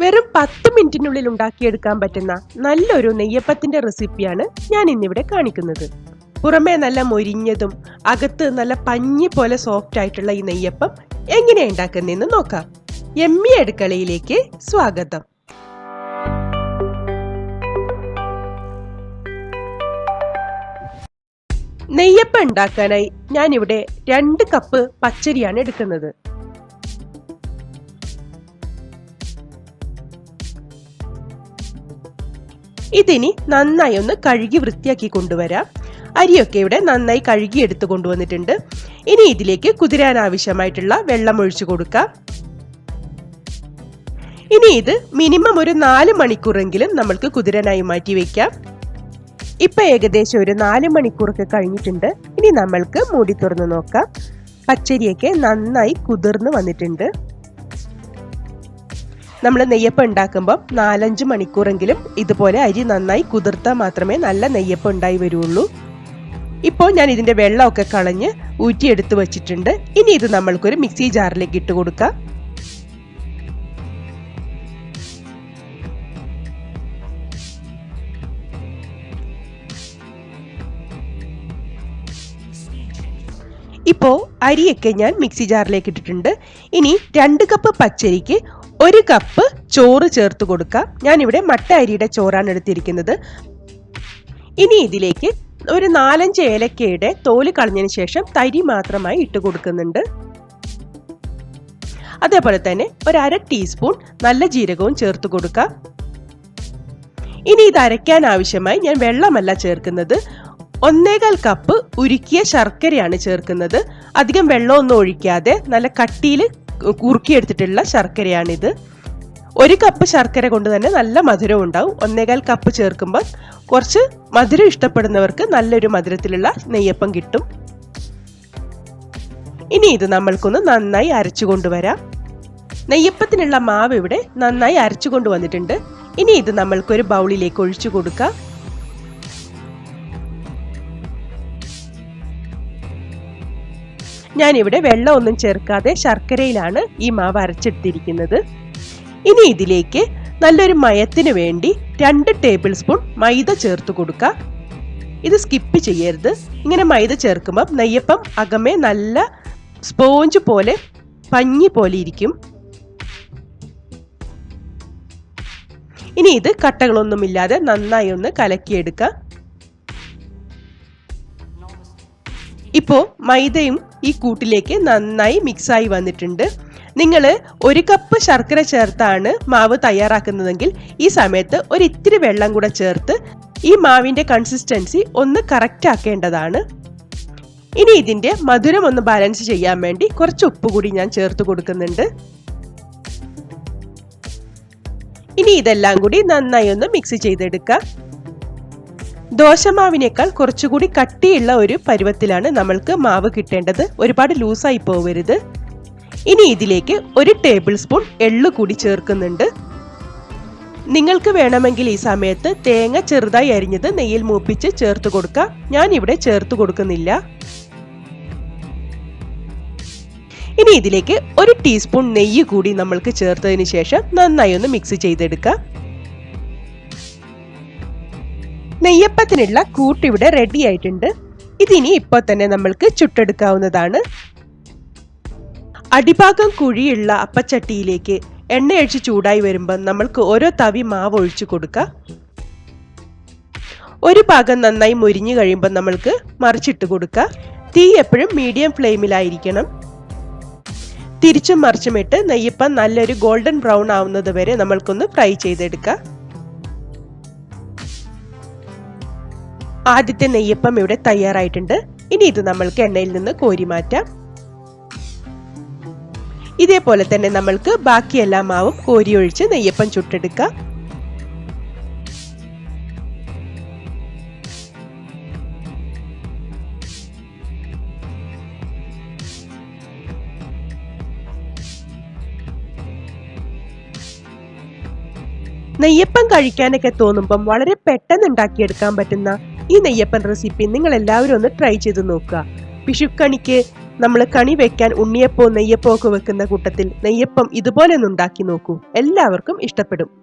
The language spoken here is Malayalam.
വെറും 10 മിനിറ്റിനുള്ളിൽ ഉണ്ടാക്കിയെടുക്കാൻ പറ്റുന്ന നല്ലൊരു നെയ്യപ്പത്തിന്റെ റെസിപ്പിയാണ് ഞാൻ ഇന്നിവിടെ കാണിക്കുന്നത്. പുറമേ നല്ല മൊരിഞ്ഞതും അകത്ത് നല്ല പഞ്ഞി പോലെ സോഫ്റ്റ് ആയിട്ടുള്ള ഈ നെയ്യപ്പം എങ്ങനെയാ ഉണ്ടാക്കുന്നതെന്ന് നോക്കാം. യമ്മി അടുക്കളയിലേക്ക് സ്വാഗതം. നെയ്യപ്പം ഉണ്ടാക്കാനായി ഞാനിവിടെ 2 കപ്പ് പച്ചരിയാണ് എടുക്കുന്നത്. ഇതിനി നന്നായി ഒന്ന് കഴുകി വൃത്തിയാക്കി കൊണ്ടുവരാം. അരിയൊക്കെ ഇവിടെ നന്നായി കഴുകി എടുത്തു കൊണ്ടുവന്നിട്ടുണ്ട്. ഇനി ഇതിലേക്ക് കുതിരാൻ ആവശ്യമായിട്ടുള്ള വെള്ളം ഒഴിച്ചു കൊടുക്കാം. ഇനി ഇത് മിനിമം ഒരു 4 മണിക്കൂറെങ്കിലും നമ്മൾക്ക് കുതിരാനായി മാറ്റി വെക്കാം. ഇപ്പൊ ഏകദേശം ഒരു 4 മണിക്കൂറൊക്കെ കഴിഞ്ഞിട്ടുണ്ട്. ഇനി നമ്മൾക്ക് മൂടി തുറന്ന് നോക്കാം. പച്ചരിയൊക്കെ നന്നായി കുതിർന്ന് വന്നിട്ടുണ്ട്. നമ്മൾ നെയ്യപ്പം ഉണ്ടാക്കുമ്പോൾ 4-5 മണിക്കൂറെങ്കിലും ഇതുപോലെ അരി നന്നായി കുതിർത്താൽ മാത്രമേ നല്ല നെയ്യപ്പം ഉണ്ടായി വരുള്ളൂ. ഇപ്പോൾ ഞാൻ ഇതിന്റെ വെള്ളമൊക്കെ കളഞ്ഞ് ഊറ്റിയെടുത്ത് വെച്ചിട്ടുണ്ട്. ഇനി ഇത് നമ്മൾക്കൊരു മിക്സി ജാറിലേക്ക് ഇട്ട് കൊടുക്കാം. ഇപ്പോൾ അരിയൊക്കെ ഞാൻ മിക്സി ജാറിലേക്ക് ഇട്ടിട്ടുണ്ട്. ഇനി 2 കപ്പ് പച്ചരിക്ക് 1 കപ്പ് ചോറ് ചേർത്ത് കൊടുക്കാം. ഞാനിവിടെ മട്ട അരിയുടെ ചോറാണ് എടുത്തിരിക്കുന്നത്. ഇനി ഇതിലേക്ക് ഒരു 4-5 ഏലക്കയുടെ തോല് കളഞ്ഞതിന് ശേഷം തരി മാത്രമായി ഇട്ട് കൊടുക്കുന്നുണ്ട്. അതേപോലെ തന്നെ ഒരു 1/2 ടീസ്പൂൺ നല്ല ജീരകവും ചേർത്ത് കൊടുക്കാം. ഇനി ഇത് അരയ്ക്കാൻ ആവശ്യമായി ഞാൻ വെള്ളമല്ല ചേർക്കുന്നത്, 1.25 കപ്പ് ഉരുക്കിയ ശർക്കരയാണ് ചേർക്കുന്നത്. അധികം വെള്ളമൊന്നും ഒഴിക്കാതെ നല്ല കട്ടിയിൽ കുറുക്കിയെടുത്തിട്ടുള്ള ശർക്കരയാണിത്. 1 കപ്പ് ശർക്കര കൊണ്ട് തന്നെ നല്ല മധുരം ഉണ്ടാവും. 1.25 കപ്പ് ചേർക്കുമ്പോൾ കുറച്ച് മധുരം ഇഷ്ടപ്പെടുന്നവർക്ക് നല്ലൊരു മധുരത്തിലുള്ള നെയ്യപ്പം കിട്ടും. ഇനി ഇത് നമ്മൾക്കൊന്ന് നന്നായി അരച്ചു കൊണ്ടുവരാം. നെയ്യപ്പത്തിനുള്ള മാവ് ഇവിടെ നന്നായി അരച്ചു കൊണ്ടുവന്നിട്ടുണ്ട്. ഇനി ഇത് നമ്മൾക്കൊരു ബൗളിലേക്ക് ഒഴിച്ചു കൊടുക്കാം. ഞാനിവിടെ വെള്ളമൊന്നും ചേർക്കാതെ ശർക്കരയിലാണ് ഈ മാവ് അരച്ചെടുത്തിരിക്കുന്നത്. ഇനി ഇതിലേക്ക് നല്ലൊരു മയത്തിന് വേണ്ടി 2 ടേബിൾ സ്പൂൺ മൈദ ചേർത്ത് കൊടുക്കാം. ഇത് സ്കിപ്പ് ചെയ്യരുത്. ഇങ്ങനെ മൈദ ചേർക്കുമ്പോൾ നെയ്യപ്പം അകമേ നല്ല സ്പോഞ്ച് പോലെ പഞ്ഞി പോലെ ഇരിക്കും. ഇനി ഇത് കട്ടകളൊന്നുമില്ലാതെ നന്നായി ഒന്ന് കലക്കിയെടുക്കാം. ഇപ്പോൾ മൈദയും ഈ കൂട്ടിലേക്ക് നന്നായി മിക്സായി വന്നിട്ടുണ്ട്. നിങ്ങൾ 1 കപ്പ് ശർക്കര ചേർത്താണ് മാവ് തയ്യാറാക്കുന്നതെങ്കിൽ ഈ സമയത്ത് ഒരിത്തിരി വെള്ളം കൂടെ ചേർത്ത് ഈ മാവിന്റെ കൺസിസ്റ്റൻസി ഒന്ന് കറക്റ്റ് ആക്കേണ്ടതാണ്. ഇനി ഇതിന്റെ മധുരം ഒന്ന് ബാലൻസ് ചെയ്യാൻ വേണ്ടി കുറച്ച് ഉപ്പ് കൂടി ഞാൻ ചേർത്ത് കൊടുക്കുന്നുണ്ട്. ഇനി ഇതെല്ലാം കൂടി നന്നായി ഒന്ന് മിക്സ് ചെയ്തെടുക്കാം. ദോശമാവിനേക്കാൾ കുറച്ചുകൂടി കട്ടിയുള്ള ഒരു പരുവത്തിലാണ് നമ്മൾക്ക് മാവ് കിട്ടേണ്ടത്. ഒരുപാട് ലൂസായി പോവരുത്. ഇനി ഇതിലേക്ക് 1 ടേബിൾ സ്പൂൺ എള്ള് കൂടി ചേർക്കുന്നുണ്ട്. നിങ്ങൾക്ക് വേണമെങ്കിൽ ഈ സമയത്ത് തേങ്ങ ചെറുതായി അരിഞ്ഞത് നെയ്യിൽ മൂപ്പിച്ച് ചേർത്ത് കൊടുക്കാം. ഞാൻ ഇവിടെ ചേർത്ത് കൊടുക്കുന്നില്ല. ഇനി ഇതിലേക്ക് 1 ടീസ്പൂൺ നെയ്യ് കൂടി നമ്മൾക്ക് ചേർത്തതിന് ശേഷം നന്നായി ഒന്ന് മിക്സ് ചെയ്തെടുക്കാം. നെയ്യപ്പത്തിനുള്ള കൂട്ടിവിടെ റെഡി ആയിട്ടുണ്ട്. ഇതിനി ഇപ്പോൾ തന്നെ നമ്മൾക്ക് ചുട്ടെടുക്കാവുന്നതാണ്. അടിഭാഗം കുഴിയുള്ള അപ്പച്ചട്ടിയിലേക്ക് എണ്ണയൊഴിച്ച് ചൂടായി വരുമ്പോൾ നമ്മൾക്ക് ഓരോ തവി മാവ് ഒഴിച്ചു കൊടുക്കാം. ഒരു ഭാഗം നന്നായി മൊരിഞ്ഞു കഴിയുമ്പോൾ നമ്മൾക്ക് മറിച്ചിട്ട് കൊടുക്കാം. തീ എപ്പോഴും മീഡിയം ഫ്ലെയിമിലായിരിക്കണം. തിരിച്ചും മറിച്ചുമിട്ട് നെയ്യപ്പം നല്ലൊരു ഗോൾഡൻ ബ്രൗൺ ആവുന്നത് വരെ നമ്മൾക്കൊന്ന് ഫ്രൈ ചെയ്തെടുക്കാം. ആദ്യത്തെ നെയ്യപ്പം ഇവിടെ തയ്യാറായിട്ടുണ്ട്. ഇനി ഇത് നമ്മൾക്ക് എണ്ണയിൽ നിന്ന് കോരി മാറ്റാം. ഇതേപോലെ തന്നെ നമ്മൾക്ക് ബാക്കി എല്ലാ മാവും കോരി ഒഴിച്ച് നെയ്യപ്പം ചുട്ടെടുക്കാം. നെയ്യപ്പം കഴിക്കാനൊക്കെ തോന്നുമ്പം വളരെ പെട്ടെന്ന് ഉണ്ടാക്കിയെടുക്കാൻ പറ്റുന്ന ഈ നെയ്യപ്പൻ റെസിപ്പി നിങ്ങൾ എല്ലാവരും ഒന്ന് ട്രൈ ചെയ്ത് നോക്കുക. വിഷുക്കണിക്ക് നമ്മൾ കണി വെക്കാൻ ഉണ്ണിയപ്പോ നെയ്യപ്പോ ഒക്കെ വെക്കുന്ന കൂട്ടത്തിൽ നെയ്യപ്പം ഇതുപോലെ ഒന്ന് ഉണ്ടാക്കി നോക്കൂ, എല്ലാവർക്കും ഇഷ്ടപ്പെടും.